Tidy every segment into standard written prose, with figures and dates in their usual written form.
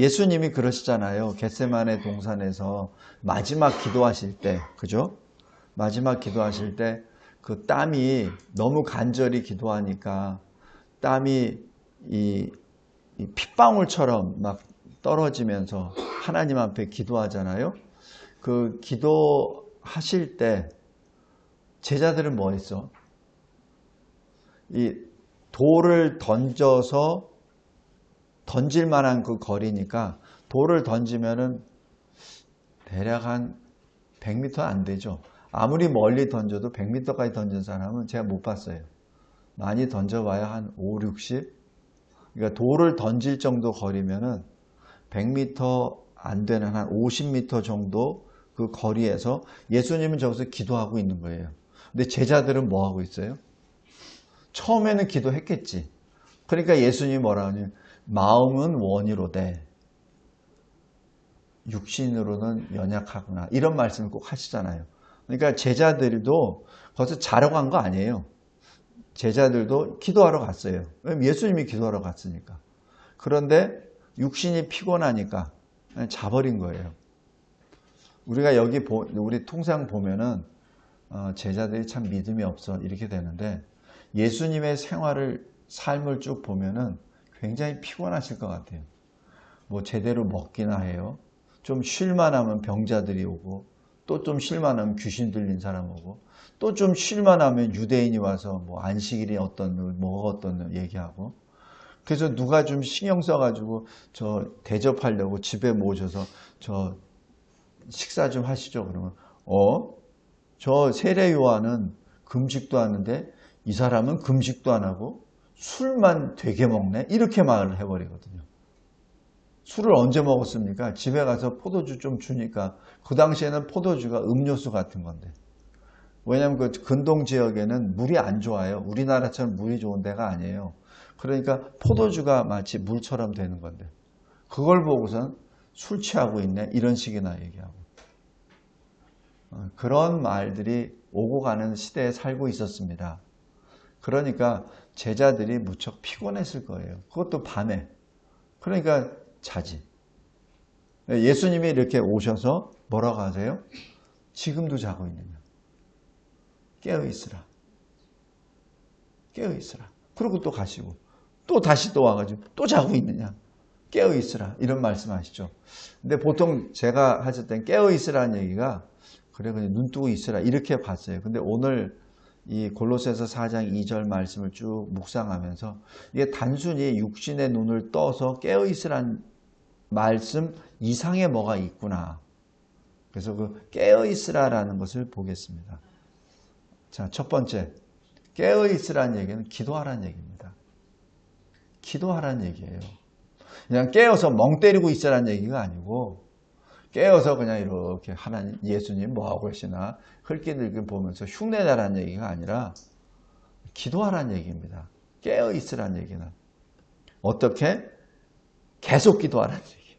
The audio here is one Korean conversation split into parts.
예수님이 그러시잖아요. 겟세마네 동산에서 마지막 기도하실 때, 그죠? 마지막 기도하실 때 그 땀이 너무 간절히 기도하니까 땀이 이 핏방울처럼 막 떨어지면서 하나님 앞에 기도하잖아요. 그 기도하실 때 제자들은 뭐 했어? 이 돌을 던져서 던질 만한 그 거리니까 돌을 던지면은 대략 한 100m 안 되죠. 아무리 멀리 던져도 100m까지 던진 사람은 제가 못 봤어요. 많이 던져봐야 한 5, 60? 그러니까 돌을 던질 정도 거리면은 100m 안 되는 한 50m 정도 그 거리에서 예수님은 저기서 기도하고 있는 거예요. 근데 제자들은 뭐 하고 있어요? 처음에는 기도했겠지. 그러니까 예수님이 뭐라 하냐. 마음은 원이로되 육신으로는 연약하구나. 이런 말씀을 꼭 하시잖아요. 그러니까 제자들도 거기서 자러 간 거 아니에요. 제자들도 기도하러 갔어요. 예수님이 기도하러 갔으니까. 그런데 육신이 피곤하니까 자버린 거예요. 우리가 여기 우리 통상 보면은 제자들이 참 믿음이 없어 이렇게 되는데 예수님의 삶을 쭉 보면은 굉장히 피곤하실 것 같아요. 뭐 제대로 먹기나 해요. 좀 쉴만 하면 병자들이 오고 또 좀 쉴만 하면 귀신 들린 사람 오고 또 좀 쉴만 하면 유대인이 와서 뭐 안식일이 어떤 날, 뭐가 어떤 날 얘기하고 그래서 누가 좀 신경 써가지고 저 대접하려고 집에 모셔서 저 식사 좀 하시죠. 그러면 저 세례 요한은 금식도 하는데 이 사람은 금식도 안 하고 술만 되게 먹네? 이렇게 말을 해버리거든요. 술을 언제 먹었습니까? 집에 가서 포도주 좀 주니까 그 당시에는 포도주가 음료수 같은 건데 왜냐하면 그 근동 지역에는 물이 안 좋아요. 우리나라처럼 물이 좋은 데가 아니에요. 그러니까 포도주가 마치 물처럼 되는 건데 그걸 보고선 술 취하고 있네 이런 식이나 얘기하고 그런 말들이 오고 가는 시대에 살고 있었습니다. 그러니까 제자들이 무척 피곤했을 거예요. 그것도 밤에. 그러니까 자지. 예수님이 이렇게 오셔서 뭐라고 하세요? 지금도 자고 있느냐. 깨어있으라. 깨어있으라. 그러고 또 가시고 또 다시 또 와가지고 또 자고 있느냐. 깨어있으라. 이런 말씀하시죠. 근데 보통 제가 하실 땐 깨어있으라는 얘기가 그래 그냥 눈 뜨고 있으라 이렇게 봤어요. 근데 오늘 이 골로새서 4장 2절 말씀을 쭉 묵상하면서 이게 단순히 육신의 눈을 떠서 깨어있으란 말씀 이상의 뭐가 있구나. 그래서 그 깨어있으라라는 것을 보겠습니다. 자, 첫 번째 깨어있으라는 얘기는 기도하라는 얘기입니다. 기도하라는 얘기예요. 그냥 깨어서 멍 때리고 있으라는 얘기가 아니고 깨어서 그냥 이렇게 하나님 예수님 뭐하고 계시나 흘끼들끼 보면서 흉내내라는 얘기가 아니라 기도하라는 얘기입니다. 깨어있으라는 얘기는 어떻게? 계속 기도하라는 얘기예요.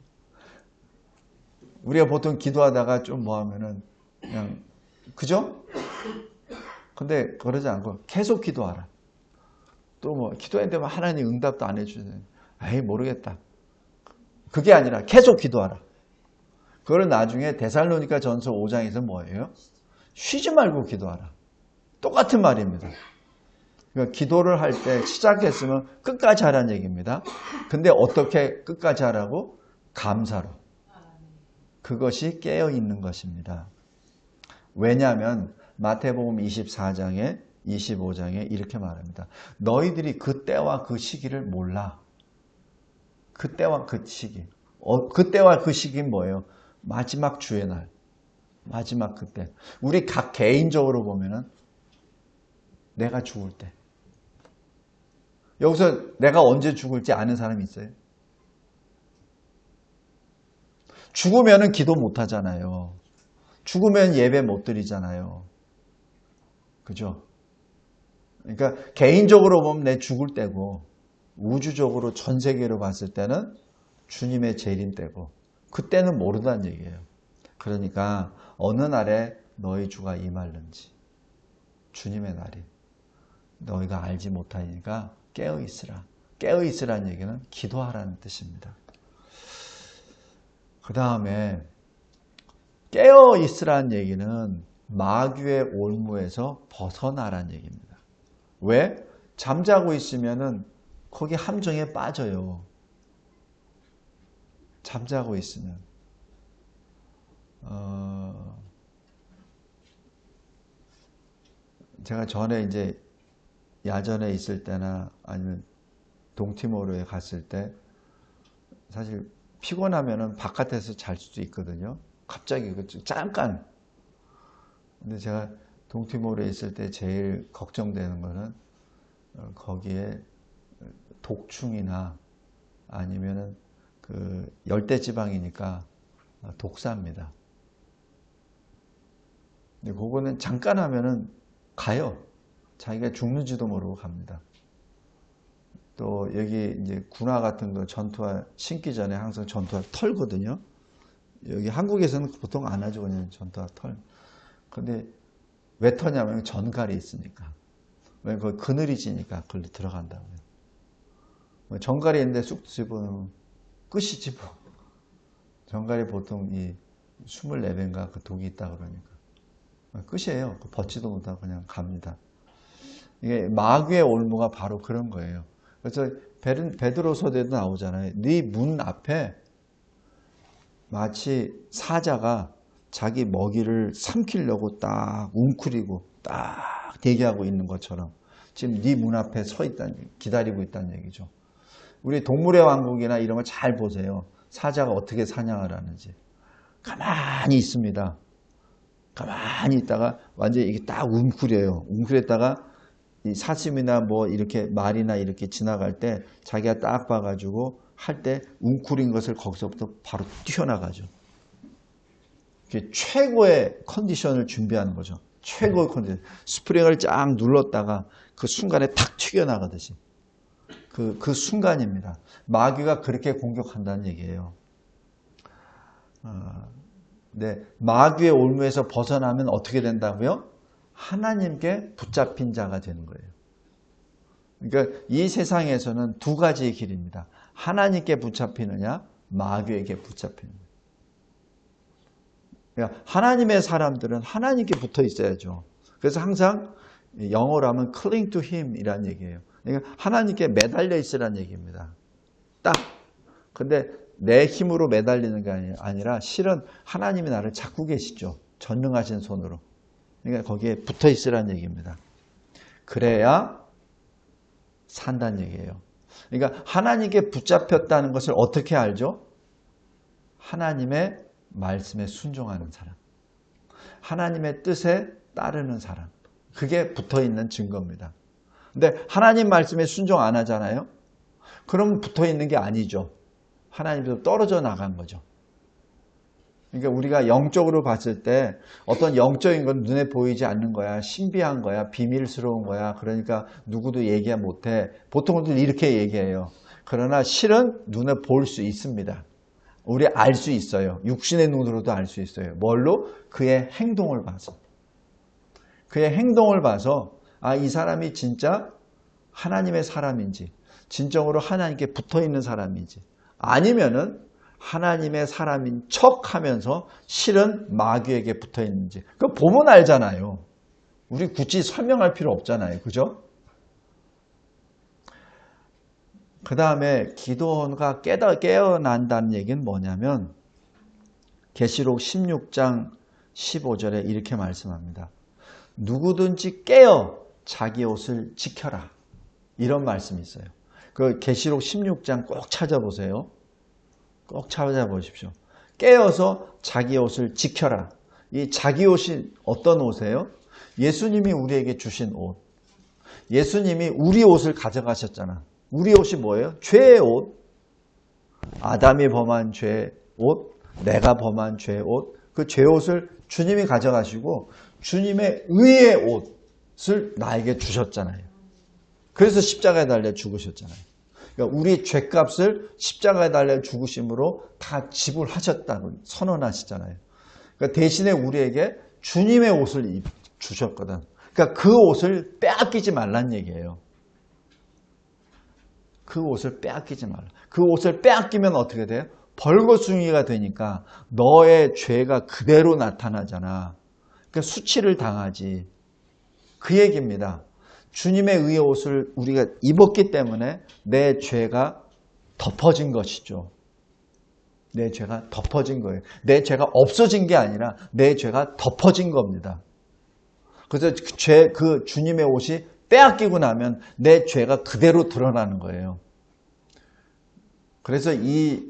우리가 보통 기도하다가 좀 뭐하면은 그냥 그죠? 근데 그러지 않고 계속 기도하라. 또 뭐 기도했는데 하나님 응답도 안 해주세요. 에이 모르겠다. 그게 아니라 계속 기도하라. 그걸 나중에 데살로니가 전서 5장에서 뭐예요? 쉬지 말고 기도하라. 똑같은 말입니다. 그러니까 기도를 할 때 시작했으면 끝까지 하라는 얘기입니다. 근데 어떻게 끝까지 하라고? 감사로. 그것이 깨어있는 것입니다. 왜냐하면 마태복음 24장에 25장에 이렇게 말합니다. 너희들이 그 때와 그 시기를 몰라. 그 때와 그 시기. 그 때와 그 시기는 뭐예요? 마지막 주의 날. 마지막 그때. 우리 각 개인적으로 보면은 내가 죽을 때. 여기서 내가 언제 죽을지 아는 사람이 있어요? 죽으면은 기도 못 하잖아요. 죽으면 예배 못 드리잖아요. 그죠? 그러니까 개인적으로 보면 내 죽을 때고 우주적으로 전 세계로 봤을 때는 주님의 재림 때고 그때는 모른다는 얘기예요. 그러니까 어느 날에 너희 주가 임할는지 주님의 날이 너희가 알지 못하니까 깨어있으라. 깨어있으라는 얘기는 기도하라는 뜻입니다. 그 다음에 깨어 있으란 얘기는 마귀의 올무에서 벗어나란 얘기입니다. 왜? 잠자고 있으면은 거기 함정에 빠져요. 잠자고 있으면. 제가 전에 이제 야전에 있을 때나 아니면 동티모르에 갔을 때 사실 피곤하면은 바깥에서 잘 수도 있거든요. 갑자기 잠깐. 근데 제가 동티모르에 있을 때 제일 걱정되는 거는 거기에 독충이나 아니면은 그 열대지방이니까 독사입니다. 근데 그거는 잠깐 하면은 가요. 자기가 죽는지도 모르고 갑니다. 또 여기 이제 군화 같은 거 전투화 신기 전에 항상 전투화 털거든요. 여기 한국에서는 보통 안 하죠. 그냥 전투화 털. 근데 왜 터냐면 전갈이 있으니까. 왜 그 그늘이 지니까 걸로 들어간다고요. 전갈이 있는데 쑥 집어넣으면 끝이지 뭐. 전갈이 보통 이 24배인가 그 독이 있다 그러니까. 끝이에요. 벗지도 못하고 그냥 갑니다. 이게 마귀의 올무가 바로 그런 거예요. 그래서 베드로서대도 나오잖아요. 네 문 앞에 마치 사자가 자기 먹이를 삼키려고 딱 웅크리고 딱 대기하고 있는 것처럼 지금 네 문 앞에 서 있다는, 기다리고 있다는 얘기죠. 우리 동물의 왕국이나 이런 거 잘 보세요. 사자가 어떻게 사냥을 하는지. 가만히 있습니다. 가만히 있다가 완전히 이게 딱 웅크려요. 웅크렸다가 이 사슴이나 뭐 이렇게 말이나 이렇게 지나갈 때 자기가 딱 봐가지고 할 때 웅크린 것을 거기서부터 바로 튀어나가죠. 최고의 컨디션을 준비하는 거죠. 최고의 컨디션. 스프링을 쫙 눌렀다가 그 순간에 탁 튀겨나가듯이. 그 순간입니다. 마귀가 그렇게 공격한다는 얘기예요. 네, 마귀의 올무에서 벗어나면 어떻게 된다고요? 하나님께 붙잡힌 자가 되는 거예요. 그러니까 이 세상에서는 두 가지의 길입니다. 하나님께 붙잡히느냐, 마귀에게 붙잡히느냐. 그러니까 하나님의 사람들은 하나님께 붙어 있어야죠. 그래서 항상 영어로 하면 cling to him 이란 얘기예요. 그러니까 하나님께 매달려 있으란 얘기입니다. 딱. 근데 내 힘으로 매달리는 게 아니라 실은 하나님이 나를 잡고 계시죠. 전능하신 손으로. 그러니까 거기에 붙어 있으란 얘기입니다. 그래야 산다는 얘기예요. 그러니까 하나님께 붙잡혔다는 것을 어떻게 알죠? 하나님의 말씀에 순종하는 사람. 하나님의 뜻에 따르는 사람. 그게 붙어 있는 증거입니다. 근데 하나님 말씀에 순종 안 하잖아요? 그럼 붙어 있는 게 아니죠. 하나님께서 떨어져 나간 거죠. 그러니까 우리가 영적으로 봤을 때 어떤 영적인 건 눈에 보이지 않는 거야. 신비한 거야. 비밀스러운 거야. 그러니까 누구도 얘기 못해. 보통은 이렇게 얘기해요. 그러나 실은 눈에 볼 수 있습니다. 우리 알 수 있어요. 육신의 눈으로도 알 수 있어요. 뭘로? 그의 행동을 봐서. 그의 행동을 봐서 아, 이 사람이 진짜 하나님의 사람인지 진정으로 하나님께 붙어있는 사람인지 아니면은 하나님의 사람인 척하면서 실은 마귀에게 붙어있는지 그거 보면 알잖아요. 우리 굳이 설명할 필요 없잖아요. 그죠? 그 다음에 기도가 깨어난다는 얘기는 뭐냐면 계시록 16장 15절에 이렇게 말씀합니다. 누구든지 깨어 자기 옷을 지켜라. 이런 말씀이 있어요. 그 계시록 16장 꼭 찾아보세요. 꼭 찾아보십시오. 깨어서 자기 옷을 지켜라. 이 자기 옷이 어떤 옷이에요? 예수님이 우리에게 주신 옷. 예수님이 우리 옷을 가져가셨잖아. 우리 옷이 뭐예요? 죄의 옷. 아담이 범한 죄의 옷, 내가 범한 죄의 옷. 그 죄의 옷을 주님이 가져가시고 주님의 의의 옷을 나에게 주셨잖아요. 그래서 십자가에 달려 죽으셨잖아요. 그러니까 우리 죄값을 십자가에 달려 죽으심으로 다 지불하셨다고 선언하시잖아요. 그러니까 대신에 우리에게 주님의 옷을 주셨거든. 그러니까 그 옷을 빼앗기지 말란 얘기예요. 그 옷을 빼앗기지 말라. 그 옷을 빼앗기면 어떻게 돼요? 벌거숭이가 되니까 너의 죄가 그대로 나타나잖아. 그러니까 수치를 당하지. 그 얘기입니다. 주님의 의의 옷을 우리가 입었기 때문에 내 죄가 덮어진 것이죠. 내 죄가 덮어진 거예요. 내 죄가 없어진 게 아니라 내 죄가 덮어진 겁니다. 그래서 그 주님의 옷이 빼앗기고 나면 내 죄가 그대로 드러나는 거예요. 그래서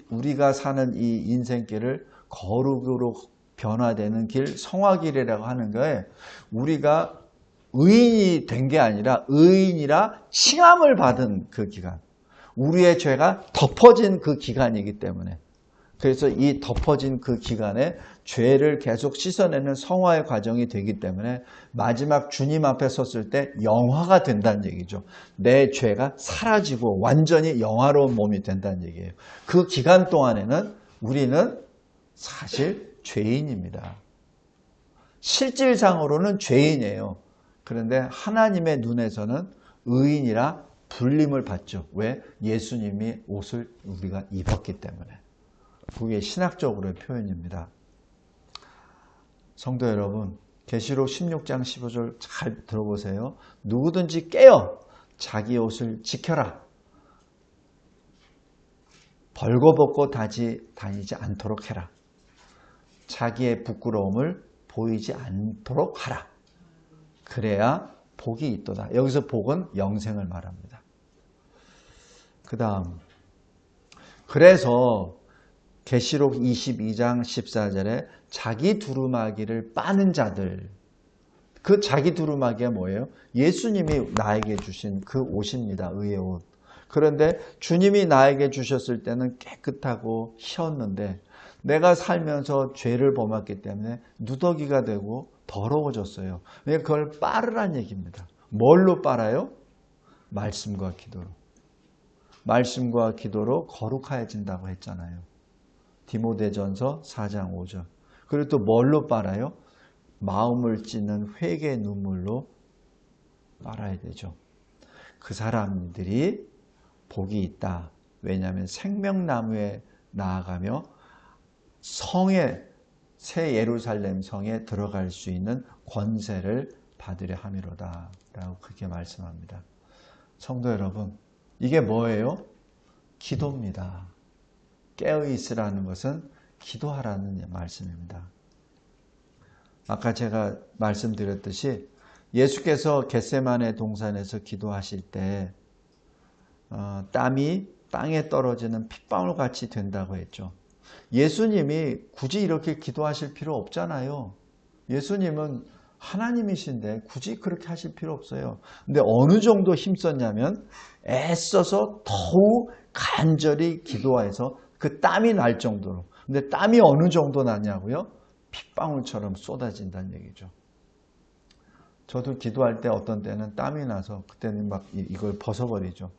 우리가 사는 이 인생길을 거룩으로 변화되는 길, 성화길이라고 하는 거에 우리가 의인이 된 게 아니라 의인이라 칭함을 받은 그 기간, 우리의 죄가 덮어진 그 기간이기 때문에, 그래서 이 덮어진 그 기간에 죄를 계속 씻어내는 성화의 과정이 되기 때문에 마지막 주님 앞에 섰을 때 영화가 된다는 얘기죠. 내 죄가 사라지고 완전히 영화로운 몸이 된다는 얘기예요. 그 기간 동안에는 우리는 사실 죄인입니다. 실질상으로는 죄인이에요. 그런데 하나님의 눈에서는 의인이라 불림을 받죠. 왜? 예수님이 옷을 우리가 입었기 때문에. 그게 신학적으로의 표현입니다. 성도 여러분, 계시록 16장 15절 잘 들어보세요. 누구든지 깨어 자기 옷을 지켜라. 벌거벗고 다니지 않도록 해라. 자기의 부끄러움을 보이지 않도록 하라. 그래야 복이 있도다. 여기서 복은 영생을 말합니다. 그 다음, 그래서 계시록 22장 14절에 자기 두루마기를 빠는 자들, 그 자기 두루마기가 뭐예요? 예수님이 나에게 주신 그 옷입니다. 의의 옷. 그런데 주님이 나에게 주셨을 때는 깨끗하고 희었는데 내가 살면서 죄를 범했기 때문에 누더기가 되고 더러워졌어요. 그걸 빨으란 얘기입니다. 뭘로 빨아요? 말씀과 기도로. 말씀과 기도로 거룩해진다고 했잖아요. 디모데전서 4장 5절. 그리고 또 뭘로 빨아요? 마음을 찢는 회개 눈물로 빨아야 되죠. 그 사람들이 복이 있다. 왜냐하면 생명나무에 나아가며 성에, 새 예루살렘 성에 들어갈 수 있는 권세를 받으려 함이로다 라고 그렇게 말씀합니다. 성도 여러분, 이게 뭐예요? 기도입니다. 깨어있으라는 것은 기도하라는 말씀입니다. 아까 제가 말씀드렸듯이 예수께서 겟세마네 동산에서 기도하실 때 땀이 땅에 떨어지는 핏방울 같이 된다고 했죠. 예수님이 굳이 이렇게 기도하실 필요 없잖아요. 예수님은 하나님이신데 굳이 그렇게 하실 필요 없어요. 근데 어느 정도 힘썼냐면 애써서 더욱 간절히 기도해서 그 땀이 날 정도로. 근데 땀이 어느 정도 나냐고요? 핏방울처럼 쏟아진다는 얘기죠. 저도 기도할 때 어떤 때는 땀이 나서 그때는 막 이걸 벗어버리죠.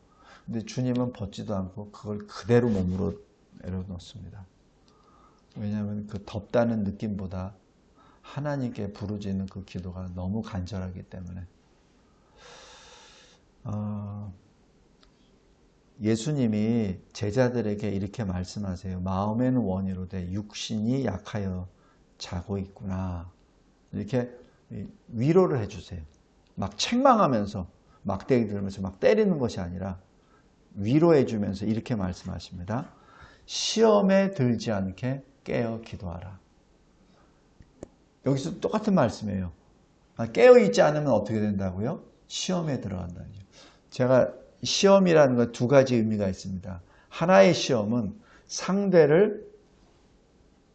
근데 주님은 벗지도 않고 그걸 그대로 몸으로 내려놓습니다. 왜냐하면 그 덥다는 느낌보다 하나님께 부르짖는 그 기도가 너무 간절하기 때문에. 예수님이 제자들에게 이렇게 말씀하세요. 마음에는 원이로되 육신이 약하여 자고 있구나. 이렇게 위로를 해주세요. 막 책망하면서 막대기 들면서 막 때리는 것이 아니라 위로해 주면서 이렇게 말씀하십니다. 시험에 들지 않게 깨어 기도하라. 여기서 똑같은 말씀이에요. 깨어있지 않으면 어떻게 된다고요? 시험에 들어간다는 거죠. 제가 시험이라는 건 두 가지 의미가 있습니다. 하나의 시험은 상대를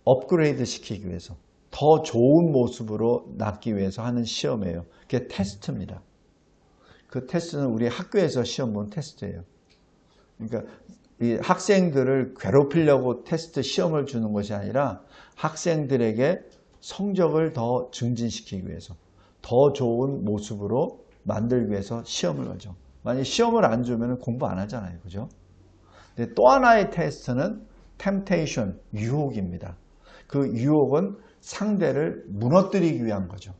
업그레이드 시키기 위해서 더 좋은 모습으로 낳기 위해서 하는 시험이에요. 그게 테스트입니다. 그 테스트는 우리 학교에서 시험 본 테스트예요. 그러니까 이 학생들을 괴롭히려고 테스트 시험을 주는 것이 아니라 학생들에게 성적을 더 증진시키기 위해서 더 좋은 모습으로 만들기 위해서 시험을 하죠. 만약에 시험을 안 주면 공부 안 하잖아요. 그죠? 근데 또 하나의 테스트는 temptation, 유혹입니다. 그 유혹은 상대를 무너뜨리기 위한 거죠.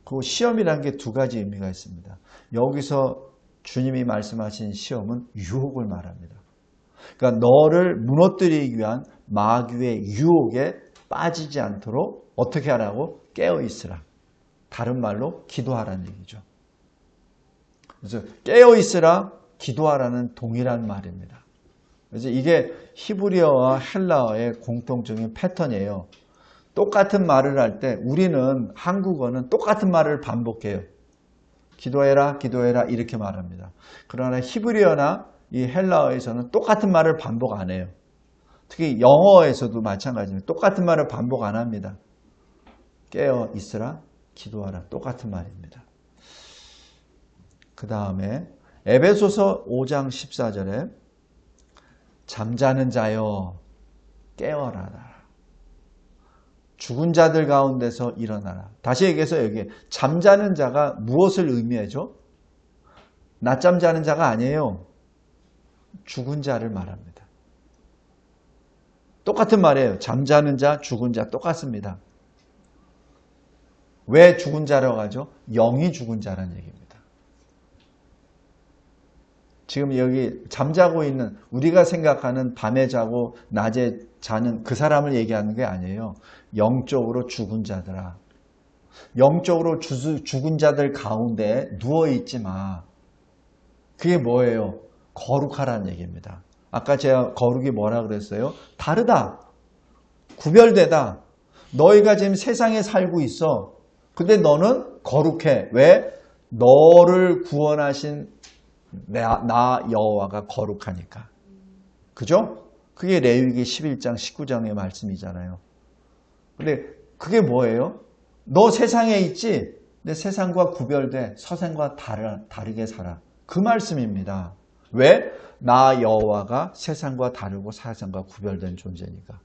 그 시험이라는 게 두 가지 의미가 있습니다. 여기서 주님이 말씀하신 시험은 유혹을 말합니다. 그러니까 너를 무너뜨리기 위한 마귀의 유혹에 빠지지 않도록 어떻게 하라고? 깨어 있으라. 다른 말로 기도하라는 얘기죠. 그래서 깨어 있으라, 기도하라는 동일한 말입니다. 그래서 이게 히브리어와 헬라어의 공통적인 패턴이에요. 똑같은 말을 할 때 우리는 한국어는 똑같은 말을 반복해요. 기도해라, 기도해라 이렇게 말합니다. 그러나 히브리어나 이 헬라어에서는 똑같은 말을 반복 안 해요. 특히 영어에서도 마찬가지입니다. 똑같은 말을 반복 안 합니다. 깨어 있으라, 기도하라. 똑같은 말입니다. 그 다음에 에베소서 5장 14절에 잠자는 자여 깨어나라. 죽은 자들 가운데서 일어나라. 다시 얘기해서 여기 잠자는 자가 무엇을 의미하죠? 낮잠 자는 자가 아니에요. 죽은 자를 말합니다. 똑같은 말이에요. 잠자는 자, 죽은 자 똑같습니다. 왜 죽은 자라고 하죠? 영이 죽은 자라는 얘기입니다. 지금 여기 잠자고 있는 우리가 생각하는 밤에 자고 낮에 자는 그 사람을 얘기하는 게 아니에요. 영적으로 죽은 자들아. 영적으로 죽은 자들 가운데 누워있지 마. 그게 뭐예요? 거룩하라는 얘기입니다. 아까 제가 거룩이 뭐라 그랬어요? 다르다. 구별되다. 너희가 지금 세상에 살고 있어. 근데 너는 거룩해. 왜? 너를 구원하신 나 여호와가 거룩하니까. 그죠? 그게 레위기 11장 19장의 말씀이잖아요. 근데 그게 뭐예요? 너 세상에 있지? 근데 세상과 구별돼. 세상과 다르게 살아. 그 말씀입니다. 왜? 나 여호와가 세상과 다르고 세상과 구별된 존재니까.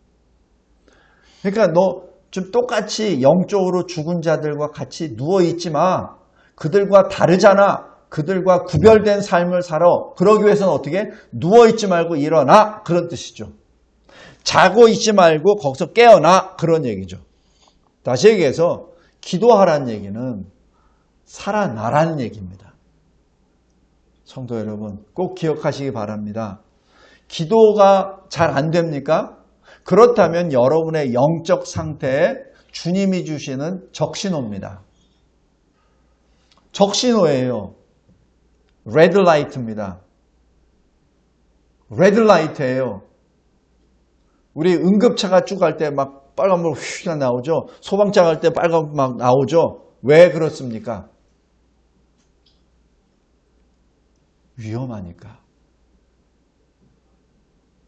그러니까 너 좀 똑같이 영적으로 죽은 자들과 같이 누워있지 마. 그들과 다르잖아. 그들과 구별된 삶을 살아. 그러기 위해서는 어떻게? 누워있지 말고 일어나. 그런 뜻이죠. 자고 있지 말고 거기서 깨어나. 그런 얘기죠. 다시 얘기해서 기도하라는 얘기는 살아나라는 얘기입니다. 성도 여러분 꼭 기억하시기 바랍니다. 기도가 잘 안 됩니까? 그렇다면 여러분의 영적 상태에 주님이 주시는 적신호입니다. 적신호예요. 레드라이트입니다. 레드라이트예요. 우리 응급차가 쭉 갈 때 막 빨간불 휙 나오죠. 소방차 갈 때 빨간 막 나오죠. 왜 그렇습니까? 위험하니까.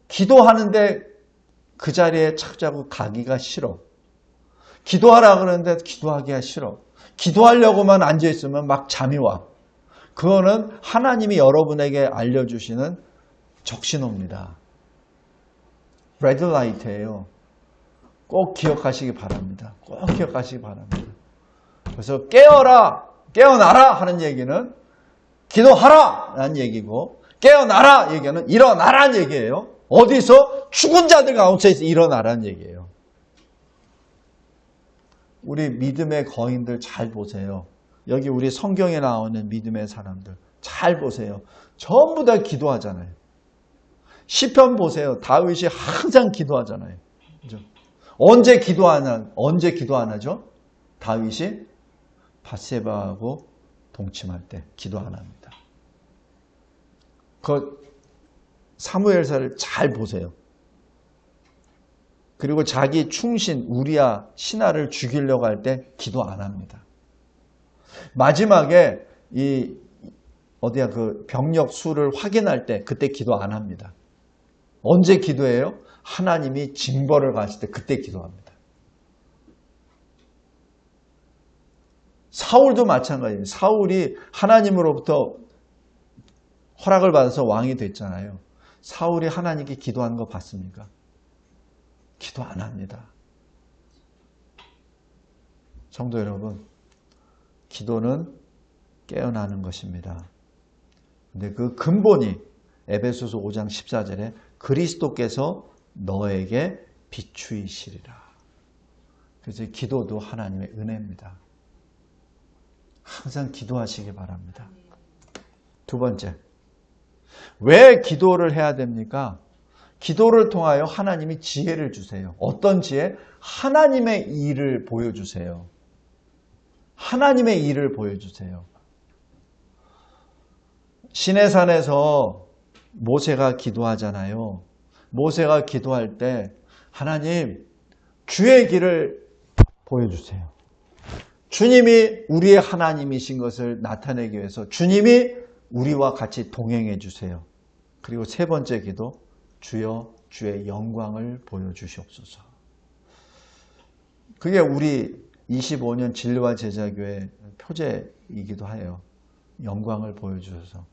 기도하는데 그 자리에 찾자고 가기가 싫어. 기도하라 그러는데 기도하기가 싫어. 기도하려고만 앉아있으면 막 잠이 와. 그거는 하나님이 여러분에게 알려주시는 적신호입니다. 레드라이트예요. 꼭 기억하시기 바랍니다. 꼭 기억하시기 바랍니다. 그래서 깨어라, 깨어나라 하는 얘기는 기도하라 라는 얘기고 깨어나라 얘기는 일어나라는 얘기예요. 어디서? 죽은 자들 가운데서 일어나라는 얘기예요. 우리 믿음의 거인들 잘 보세요. 여기 우리 성경에 나오는 믿음의 사람들 잘 보세요. 전부 다 기도하잖아요. 시편 보세요. 다윗이 항상 기도하잖아요. 그죠? 언제 기도 안 하죠? 다윗이 밧세바하고 동침할 때 기도 안 합니다. 그 사무엘사를 잘 보세요. 그리고 자기 충신 우리야 신하를 죽이려고 할 때 기도 안 합니다. 마지막에 그 병력 수를 확인할 때 그때 기도 안 합니다. 언제 기도해요? 하나님이 징벌을 가실 때 그때 기도합니다. 사울도 마찬가지예요. 사울이 하나님으로부터 허락을 받아서 왕이 됐잖아요. 사울이 하나님께 기도하는 거 봤습니까? 기도 안 합니다. 성도 여러분, 기도는 깨어나는 것입니다. 근데 그 근본이 에베소서 5장 14절에 그리스도께서 너에게 비추이시리라. 그래서 기도도 하나님의 은혜입니다. 항상 기도하시기 바랍니다. 두 번째, 왜 기도를 해야 됩니까? 기도를 통하여 하나님이 지혜를 주세요. 어떤 지혜? 하나님의 일을 보여주세요. 하나님의 일을 보여주세요. 시내산에서 모세가 기도하잖아요. 모세가 기도할 때 하나님 주의 길을 보여주세요. 주님이 우리의 하나님이신 것을 나타내기 위해서 주님이 우리와 같이 동행해 주세요. 그리고 세 번째 기도, 주여 주의 영광을 보여주시옵소서. 그게 우리 25년 진리와 제자교회 표제이기도 해요. 영광을 보여주셔서.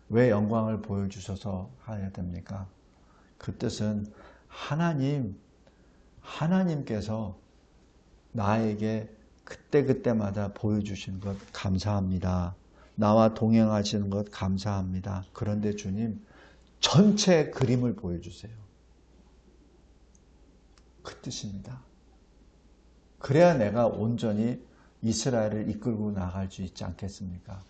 왜 영광을 보여주셔서 해야 됩니까? 그 뜻은 하나님께서 나에게 그때그때마다 보여주시는 것 감사합니다. 나와 동행하시는 것 감사합니다. 그런데 주님, 전체 그림을 보여주세요. 그 뜻입니다. 그래야 내가 온전히 이스라엘을 이끌고 나갈 수 있지 않겠습니까?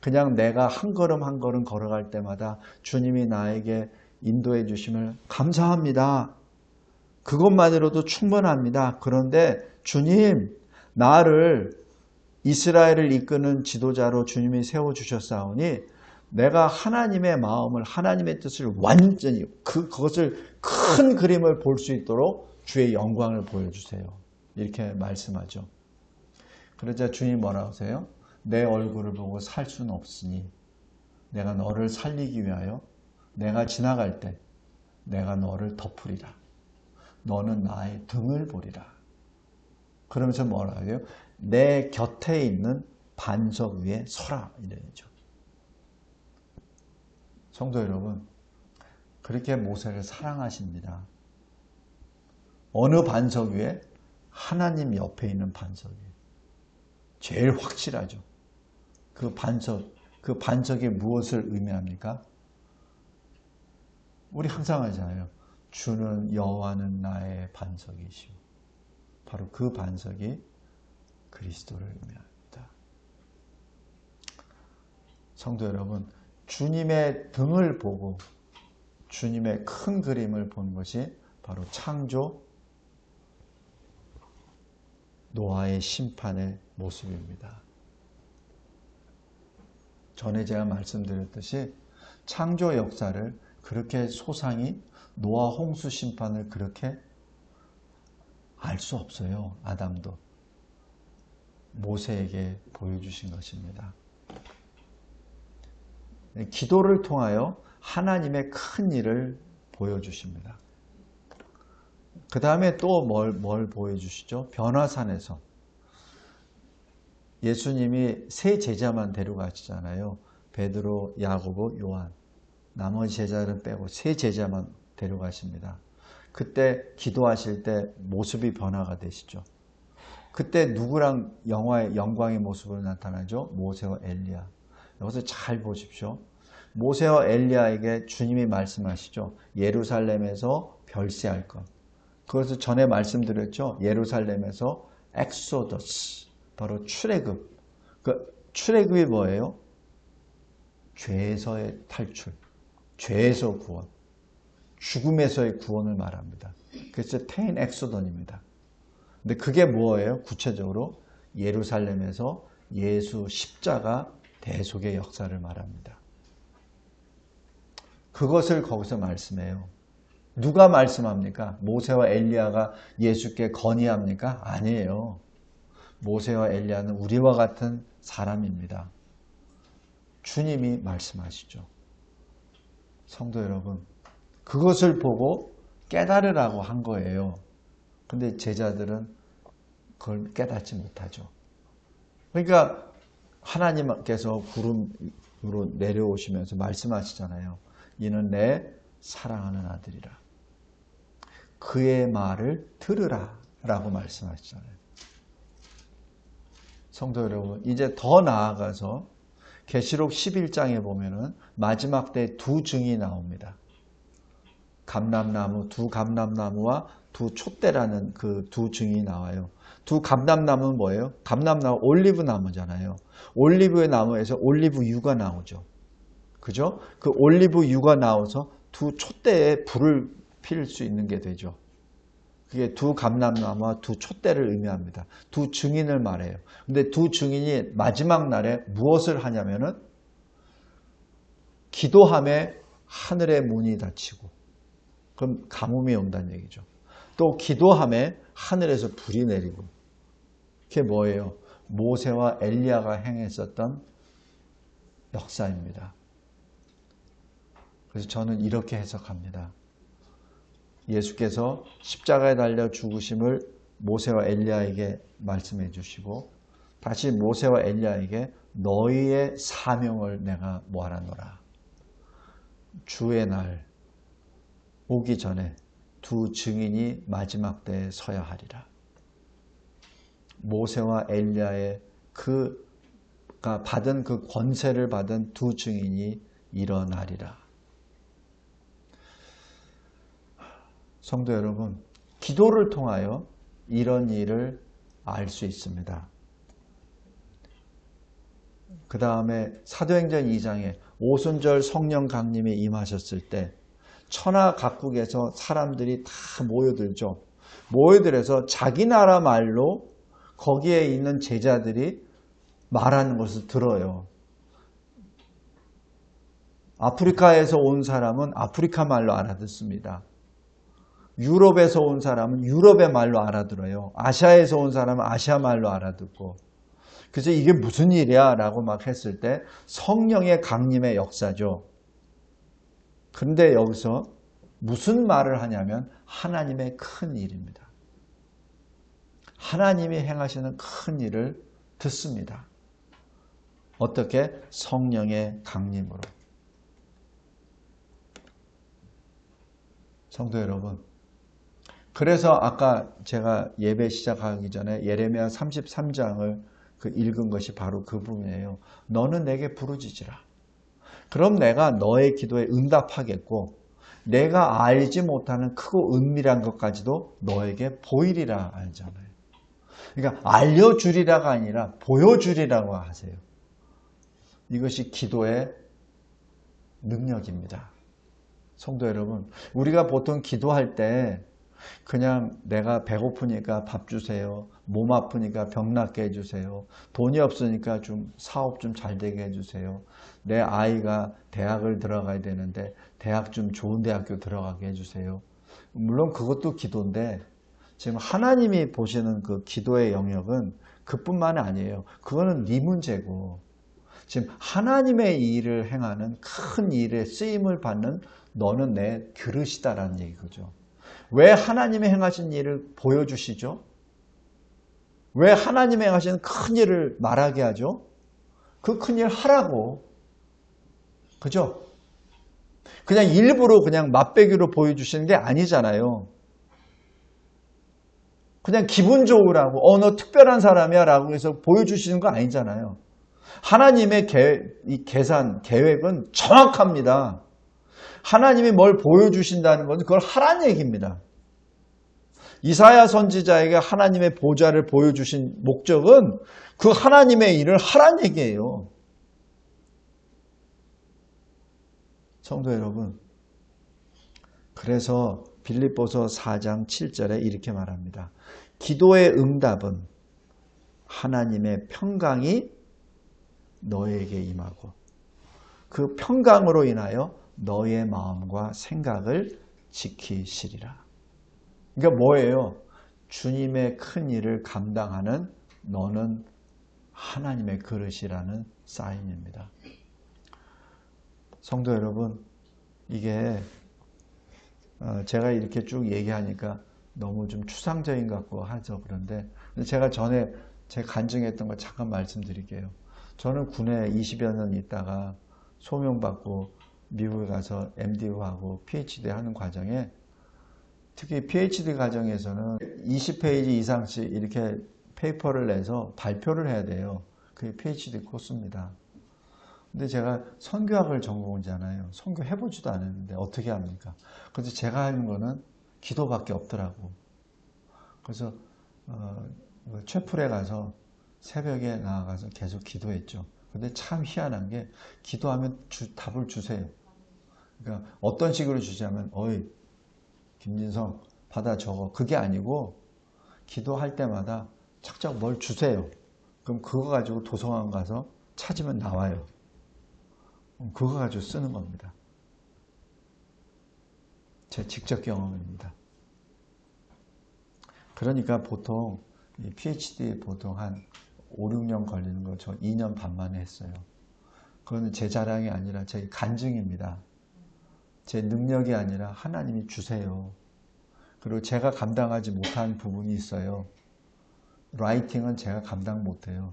그냥 내가 한 걸음 한 걸음 걸어갈 때마다 주님이 나에게 인도해 주심을 감사합니다. 그것만으로도 충분합니다. 그런데 주님, 나를 이스라엘을 이끄는 지도자로 주님이 세워주셨사오니 내가 하나님의 마음을, 하나님의 뜻을 완전히 그것을 큰 그림을 볼 수 있도록 주의 영광을 보여주세요. 이렇게 말씀하죠. 그러자 주님 뭐라고 하세요? 내 얼굴을 보고 살 수는 없으니 내가 너를 살리기 위하여 내가 지나갈 때 내가 너를 덮으리라. 너는 나의 등을 보리라. 그러면서 뭐라고 해요? 내 곁에 있는 반석 위에 서라. 이래야죠. 성도 여러분, 그렇게 모세를 사랑하십니다. 어느 반석 위에? 하나님 옆에 있는 반석 위에. 제일 확실하죠. 그 반석이 무엇을 의미합니까? 우리 항상 하잖아요. 주는 여호와는 나의 반석이시오. 바로 그 반석이 그리스도를 의미합니다. 성도 여러분, 주님의 등을 보고 주님의 큰 그림을 본 것이 바로 창조, 노아의 심판의 모습입니다. 전에 제가 말씀드렸듯이 창조 역사를 그렇게 소상히 노아 홍수 심판을 그렇게 알 수 없어요. 아담도. 모세에게 보여주신 것입니다. 기도를 통하여 하나님의 큰 일을 보여주십니다. 그 다음에 또 뭘 보여주시죠? 변화산에서 예수님이 세 제자만 데려가시잖아요. 베드로, 야고보, 요한. 나머지 제자는 빼고 세 제자만 데려가십니다. 그때 기도하실 때 모습이 변화가 되시죠. 그때 누구랑 영광의 모습으로 나타나죠? 모세와 엘리야. 여기서 잘 보십시오. 모세와 엘리야에게 주님이 말씀하시죠. 예루살렘에서 별세할 것. 그것을 전에 말씀드렸죠. 예루살렘에서 엑소더스, 바로 출애굽. 그 출애굽이 뭐예요? 죄에서의 탈출, 죄에서 구원, 죽음에서의 구원을 말합니다. 그래서 테인 엑소던입니다. 근데 그게 뭐예요? 구체적으로 예루살렘에서 예수 십자가 대속의 역사를 말합니다. 그것을 거기서 말씀해요. 누가 말씀합니까? 모세와 엘리야가 예수께 건의합니까? 아니에요. 모세와 엘리야는 우리와 같은 사람입니다. 주님이 말씀하시죠. 성도 여러분, 그것을 보고 깨달으라고 한 거예요. 근데 제자들은 그걸 깨닫지 못하죠. 그러니까 하나님께서 구름으로 내려오시면서 말씀하시잖아요. 이는 내 사랑하는 아들이라. 그의 말을 들으라 라고 말씀하시잖아요. 성도 여러분, 이제 더 나아가서 계시록 11장에 보면은 마지막 때 두 증이 나옵니다. 감람나무, 두 감람나무와 두 촛대라는 그 두 증이 나와요. 두 감람나무는 뭐예요? 감람나무 올리브 나무잖아요. 올리브의 나무에서 올리브유가 나오죠. 그죠? 그 올리브유가 나와서 두 촛대에 불을 필 수 있는 게 되죠. 그게 두 감람나무와 두 촛대를 의미합니다. 두 증인을 말해요. 근데 두 증인이 마지막 날에 무엇을 하냐면은 기도함에 하늘의 문이 닫히고, 그럼 가뭄이 온다는 얘기죠. 또 기도함에 하늘에서 불이 내리고. 그게 뭐예요? 모세와 엘리야가 행했었던 역사입니다. 그래서 저는 이렇게 해석합니다. 예수께서 십자가에 달려 죽으심을 모세와 엘리야에게 말씀해 주시고, 다시 모세와 엘리야에게 너희의 사명을 내가 모아놨노라. 주의 날 오기 전에 두 증인이 마지막 때에 서야 하리라. 모세와 엘리야의 그가 받은 그 권세를 받은 두 증인이 일어나리라. 성도 여러분, 기도를 통하여 이런 일을 알 수 있습니다. 그 다음에 사도행전 2장에 오순절 성령 강림이 임하셨을 때 천하 각국에서 사람들이 다 모여들죠. 모여들어서 자기 나라 말로 거기에 있는 제자들이 말하는 것을 들어요. 아프리카에서 온 사람은 아프리카 말로 알아듣습니다. 유럽에서 온 사람은 유럽의 말로 알아들어요. 아시아에서 온 사람은 아시아 말로 알아듣고. 그래서 이게 무슨 일이야? 라고 막 했을 때 성령의 강림의 역사죠. 그런데 여기서 무슨 말을 하냐면 하나님의 큰 일입니다. 하나님이 행하시는 큰 일을 듣습니다. 어떻게? 성령의 강림으로. 성도 여러분, 그래서 아까 제가 예배 시작하기 전에 예레미야 33장을 읽은 것이 바로 그 부분이에요. 너는 내게 부르짖으라. 그럼 내가 너의 기도에 응답하겠고 내가 알지 못하는 크고 은밀한 것까지도 너에게 보이리라 알잖아요. 그러니까 알려주리라가 아니라 보여주리라고 하세요. 이것이 기도의 능력입니다. 성도 여러분, 우리가 보통 기도할 때 그냥 내가 배고프니까 밥 주세요. 몸 아프니까 병 낫게 해주세요. 돈이 없으니까 좀 사업 좀 잘 되게 해주세요. 내 아이가 대학을 들어가야 되는데 대학 좀 좋은 대학교 들어가게 해주세요. 물론 그것도 기도인데 지금 하나님이 보시는 그 기도의 영역은 그뿐만 아니에요. 그거는 네 문제고 지금 하나님의 일을 행하는 큰 일에 쓰임을 받는 너는 내 그릇이다라는 얘기죠. 왜 하나님의 행하신 일을 보여주시죠? 왜 하나님의 행하시는 큰 일을 말하게 하죠? 그 큰 일 하라고. 그죠? 그냥 일부러 그냥 맛배기로 보여주시는 게 아니잖아요. 그냥 기분 좋으라고 너 특별한 사람이야 라고 해서 보여주시는 거 아니잖아요. 하나님의 계산, 계획은 정확합니다. 하나님이 뭘 보여주신다는 것은 그걸 하라는 얘기입니다. 이사야 선지자에게 하나님의 보좌를 보여주신 목적은 그 하나님의 일을 하라는 얘기예요. 성도 여러분, 그래서 빌립보서 4장 7절에 이렇게 말합니다. 기도의 응답은 하나님의 평강이 너에게 임하고 그 평강으로 인하여 너의 마음과 생각을 지키시리라. 그러니까 뭐예요? 주님의 큰 일을 감당하는 너는 하나님의 그릇이라는 사인입니다. 성도 여러분, 이게 제가 이렇게 쭉 얘기하니까 너무 좀 추상적인 것 같고 하죠. 그런데 제가 전에 제가 간증했던 거 잠깐 말씀드릴게요. 저는 군에 20여 년 있다가 소명받고 미국에 가서 MD도 하고 PhD 하는 과정에 특히 PhD 과정에서는 20페이지 이상씩 이렇게 페이퍼를 내서 발표를 해야 돼요. 그게 PhD 코스입니다. 근데 제가 선교학을 전공이잖아요. 선교 해보지도 않았는데 어떻게 합니까? 그래서 제가 하는 거는 기도밖에 없더라고. 그래서 채플에 가서 새벽에 나아가서 계속 기도했죠. 근데 참 희한한 게 기도하면 답을 주세요. 그러니까 어떤 식으로 주자면 김진성 받아 적어. 그게 아니고 기도할 때마다 착착 뭘 주세요. 그럼 그거 가지고 도서관 가서 찾으면 나와요. 그거 가지고 쓰는 겁니다. 제 직접 경험입니다. 그러니까 보통 PhD 보통 한 5, 6년 걸리는 거 저 2년 반 만에 했어요. 그거는 제 자랑이 아니라 제 간증입니다. 제 능력이 아니라 하나님이 주세요. 그리고 제가 감당하지 못한 부분이 있어요. 라이팅은 제가 감당 못해요.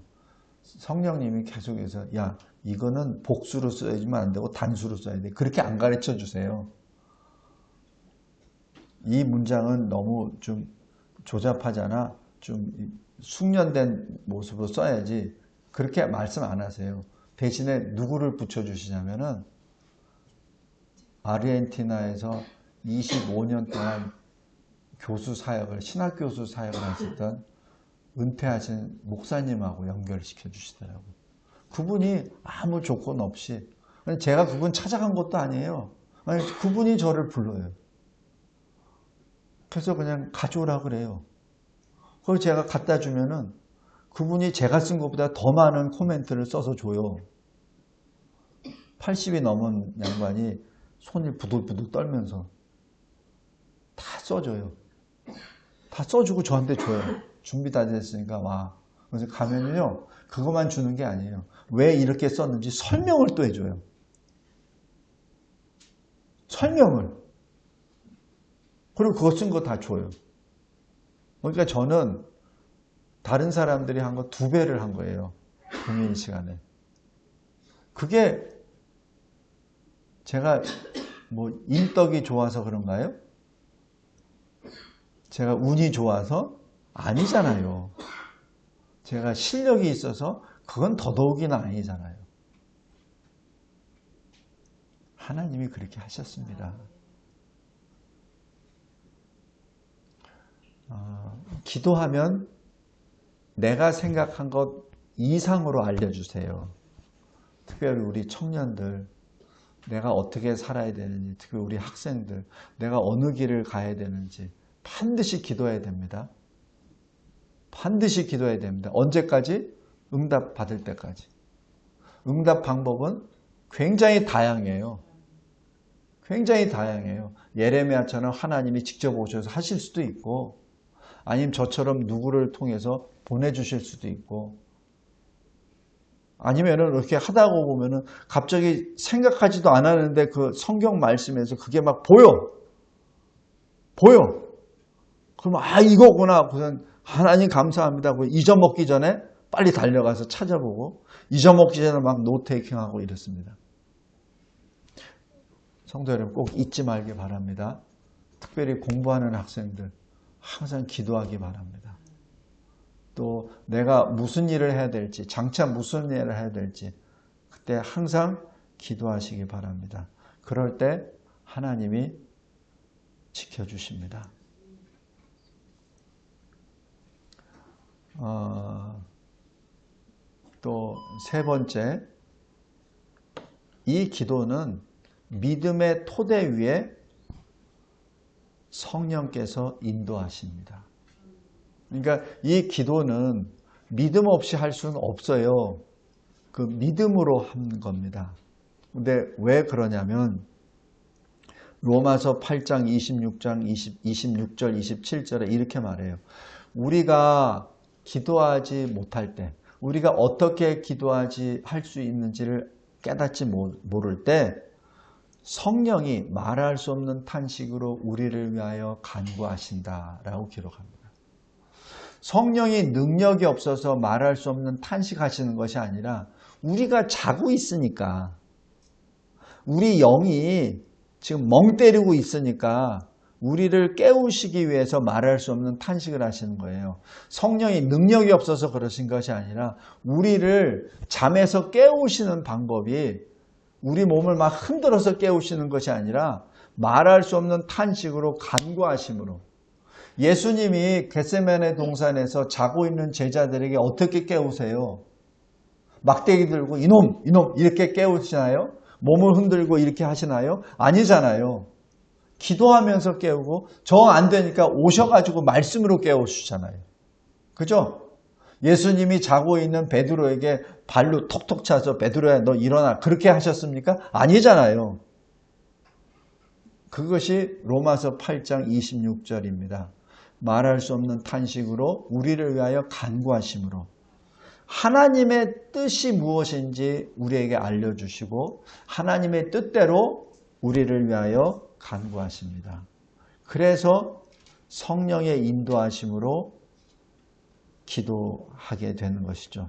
성령님이 계속해서 야 이거는 복수로 써야지만 안 되고 단수로 써야 돼. 그렇게 안 가르쳐 주세요. 이 문장은 너무 좀 조잡하잖아. 좀 숙련된 모습으로 써야지. 그렇게 말씀 안 하세요. 대신에 누구를 붙여주시냐면은 아르헨티나에서 25년 동안 교수 사역을, 신학교수 사역을 하셨던 은퇴하신 목사님하고 연결시켜 주시더라고요. 그분이 아무 조건 없이, 제가 그분 찾아간 것도 아니에요. 아니, 그분이 저를 불러요. 그래서 그냥 가져오라 그래요. 그걸 제가 갖다 주면은 그분이 제가 쓴 것보다 더 많은 코멘트를 써서 줘요. 80이 넘은 양반이 손을 부들부들 떨면서 다 써줘요. 다 써주고 저한테 줘요. 준비 다 됐으니까 와. 그래서 가면은요, 그것만 주는 게 아니에요. 왜 이렇게 썼는지 설명을 또 해줘요. 설명을. 그리고 그거 쓴 거 다 줘요. 그러니까 저는 다른 사람들이 한 거 2배를 한 거예요. 공연 시간에. 그게 제가 뭐 인덕이 좋아서 그런가요? 제가 운이 좋아서? 아니잖아요. 제가 실력이 있어서 그건 더더욱이나 아니잖아요. 하나님이 그렇게 하셨습니다. 기도하면 내가 생각한 것 이상으로 알려주세요. 특별히 우리 청년들, 내가 어떻게 살아야 되는지, 특히 우리 학생들, 내가 어느 길을 가야 되는지 반드시 기도해야 됩니다. 반드시 기도해야 됩니다. 언제까지? 응답 받을 때까지. 응답 방법은 굉장히 다양해요. 굉장히 다양해요. 예레미야처럼 하나님이 직접 오셔서 하실 수도 있고, 아니면 저처럼 누구를 통해서 보내주실 수도 있고, 아니면은 이렇게 하다 보면은 갑자기 생각하지도 않았는데 그 성경 말씀에서 그게 막 보여. 그러면 이거구나. 우선 하나님 감사합니다. 잊어먹기 전에 빨리 달려가서 찾아보고, 잊어먹기 전에 막 노테이킹하고 이랬습니다. 성도 여러분 꼭 잊지 말기 바랍니다. 특별히 공부하는 학생들 항상 기도하기 바랍니다. 또 내가 무슨 일을 해야 될지, 장차 무슨 일을 해야 될지 그때 항상 기도하시기 바랍니다. 그럴 때 하나님이 지켜주십니다. 또 세 번째, 이 기도는 믿음의 토대 위에 성령께서 인도하십니다. 그러니까 이 기도는 믿음 없이 할 수는 없어요. 그 믿음으로 한 겁니다. 근데 왜 그러냐면 로마서 8장 26장 26절 27절에 이렇게 말해요. 우리가 기도하지 못할 때, 우리가 어떻게 기도하지 할 수 있는지를 깨닫지 모를 때 성령이 말할 수 없는 탄식으로 우리를 위하여 간구하신다라고 기록합니다. 성령이 능력이 없어서 말할 수 없는 탄식하시는 것이 아니라 우리가 자고 있으니까, 우리 영이 지금 멍 때리고 있으니까 우리를 깨우시기 위해서 말할 수 없는 탄식을 하시는 거예요. 성령이 능력이 없어서 그러신 것이 아니라 우리를 잠에서 깨우시는 방법이 우리 몸을 막 흔들어서 깨우시는 것이 아니라 말할 수 없는 탄식으로 간구하심으로. 예수님이 겟세마네 동산에서 자고 있는 제자들에게 어떻게 깨우세요? 막대기 들고 이놈 이렇게 깨우시나요? 몸을 흔들고 이렇게 하시나요? 아니잖아요. 기도하면서 깨우고 정 안 되니까 오셔가지고 말씀으로 깨워주잖아요. 그죠? 예수님이 자고 있는 베드로에게 발로 톡톡 차서 베드로야 너 일어나 그렇게 하셨습니까? 아니잖아요. 그것이 로마서 8장 26절입니다. 말할 수 없는 탄식으로 우리를 위하여 간구하심으로 하나님의 뜻이 무엇인지 우리에게 알려주시고 하나님의 뜻대로 우리를 위하여 간구하십니다. 그래서 성령의 인도하심으로 기도하게 되는 것이죠.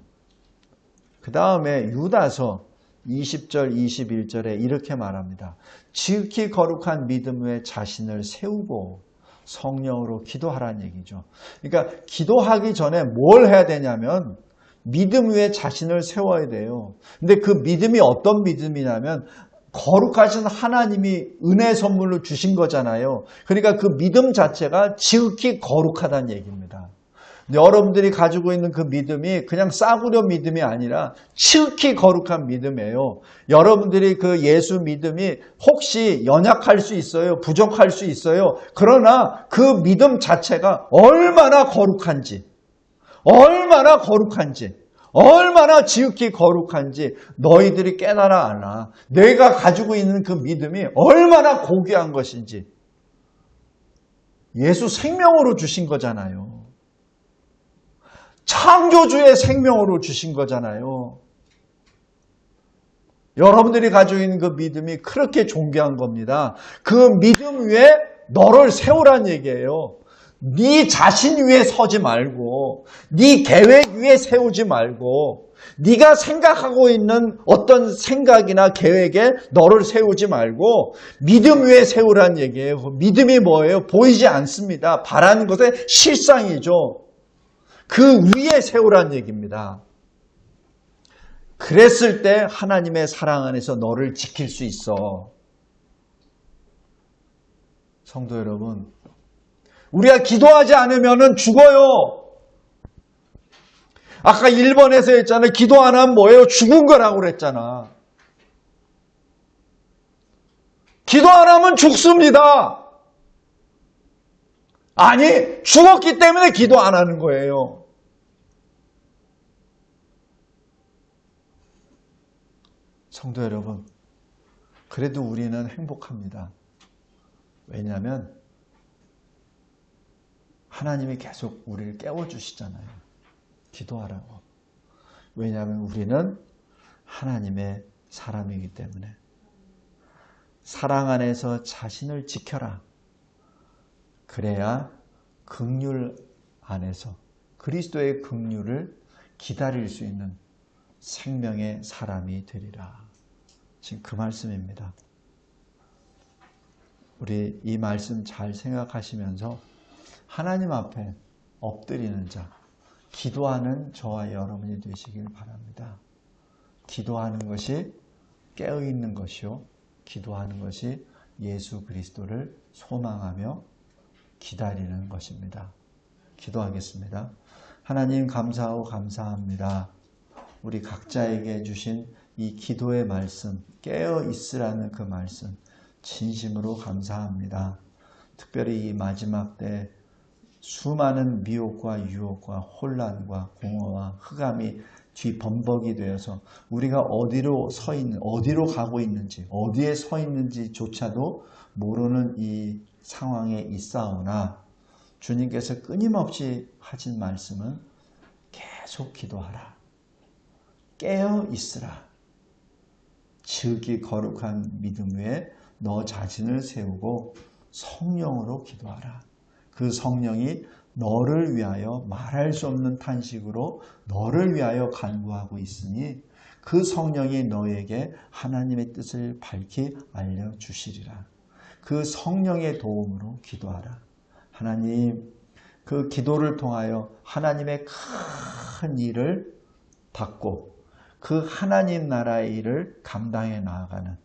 그 다음에 유다서 20절 21절에 이렇게 말합니다. 지극히 거룩한 믿음 위에 자신을 세우고 성령으로 기도하라는 얘기죠. 그러니까 기도하기 전에 뭘 해야 되냐면 믿음 위에 자신을 세워야 돼요. 근데 그 믿음이 어떤 믿음이냐면 거룩하신 하나님이 은혜 선물로 주신 거잖아요. 그러니까 그 믿음 자체가 지극히 거룩하다는 얘기입니다. 여러분들이 가지고 있는 그 믿음이 그냥 싸구려 믿음이 아니라 지극히 거룩한 믿음이에요. 여러분들이 그 예수 믿음이 혹시 연약할 수 있어요. 부족할 수 있어요. 그러나 그 믿음 자체가 얼마나 거룩한지, 얼마나 지극히 거룩한지 너희들이 깨달아 알아. 내가 가지고 있는 그 믿음이 얼마나 고귀한 것인지. 예수 생명으로 주신 거잖아요. 창조주의 생명으로 주신 거잖아요. 여러분들이 가지고 있는 그 믿음이 그렇게 존귀한 겁니다. 그 믿음 위에 너를 세우란 얘기예요. 네 자신 위에 서지 말고 네 계획 위에 세우지 말고 네가 생각하고 있는 어떤 생각이나 계획에 너를 세우지 말고 믿음 위에 세우란 얘기예요. 믿음이 뭐예요? 보이지 않습니다. 바라는 것의 실상이죠. 그 위에 세우란 얘기입니다. 그랬을 때 하나님의 사랑 안에서 너를 지킬 수 있어. 성도 여러분, 우리가 기도하지 않으면 죽어요. 아까 1번에서 했잖아요. 기도 안 하면 뭐예요? 죽은 거라고 그랬잖아. 기도 안 하면 죽습니다. 아니, 죽었기 때문에 기도 안 하는 거예요. 성도 여러분, 그래도 우리는 행복합니다. 왜냐하면 하나님이 계속 우리를 깨워주시잖아요. 기도하라고. 왜냐하면 우리는 하나님의 사람이기 때문에. 사랑 안에서 자신을 지켜라. 그래야 긍휼 안에서 그리스도의 긍휼을 기다릴 수 있는 생명의 사람이 되리라. 지금 그 말씀입니다. 우리 이 말씀 잘 생각하시면서 하나님 앞에 엎드리는 자, 기도하는 저와 여러분이 되시길 바랍니다. 기도하는 것이 깨어있는 것이요. 기도하는 것이 예수 그리스도를 소망하며 기다리는 것입니다. 기도하겠습니다. 하나님 감사하고 감사합니다. 우리 각자에게 주신 이 기도의 말씀, 깨어 있으라는 그 말씀, 진심으로 감사합니다. 특별히 이 마지막 때 수많은 미혹과 유혹과 혼란과 공허와 흑암이 뒤범벅이 되어서 우리가 어디로 가고 있는지, 어디에 서 있는지조차도 모르는 이 상황에 있사오나 주님께서 끊임없이 하신 말씀은 계속 기도하라. 깨어 있으라. 지극히 거룩한 믿음 위에 너 자신을 세우고 성령으로 기도하라. 그 성령이 너를 위하여 말할 수 없는 탄식으로 너를 위하여 간구하고 있으니 그 성령이 너에게 하나님의 뜻을 밝히 알려주시리라. 그 성령의 도움으로 기도하라. 하나님, 그 기도를 통하여 하나님의 큰 일을 받고 그 하나님 나라의 일을 감당해 나아가는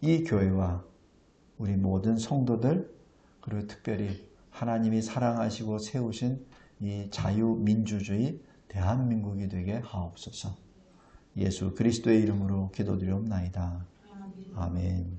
이 교회와 우리 모든 성도들, 그리고 특별히 하나님이 사랑하시고 세우신 이 자유민주주의 대한민국이 되게 하옵소서. 예수 그리스도의 이름으로 기도드리옵나이다. 아멘.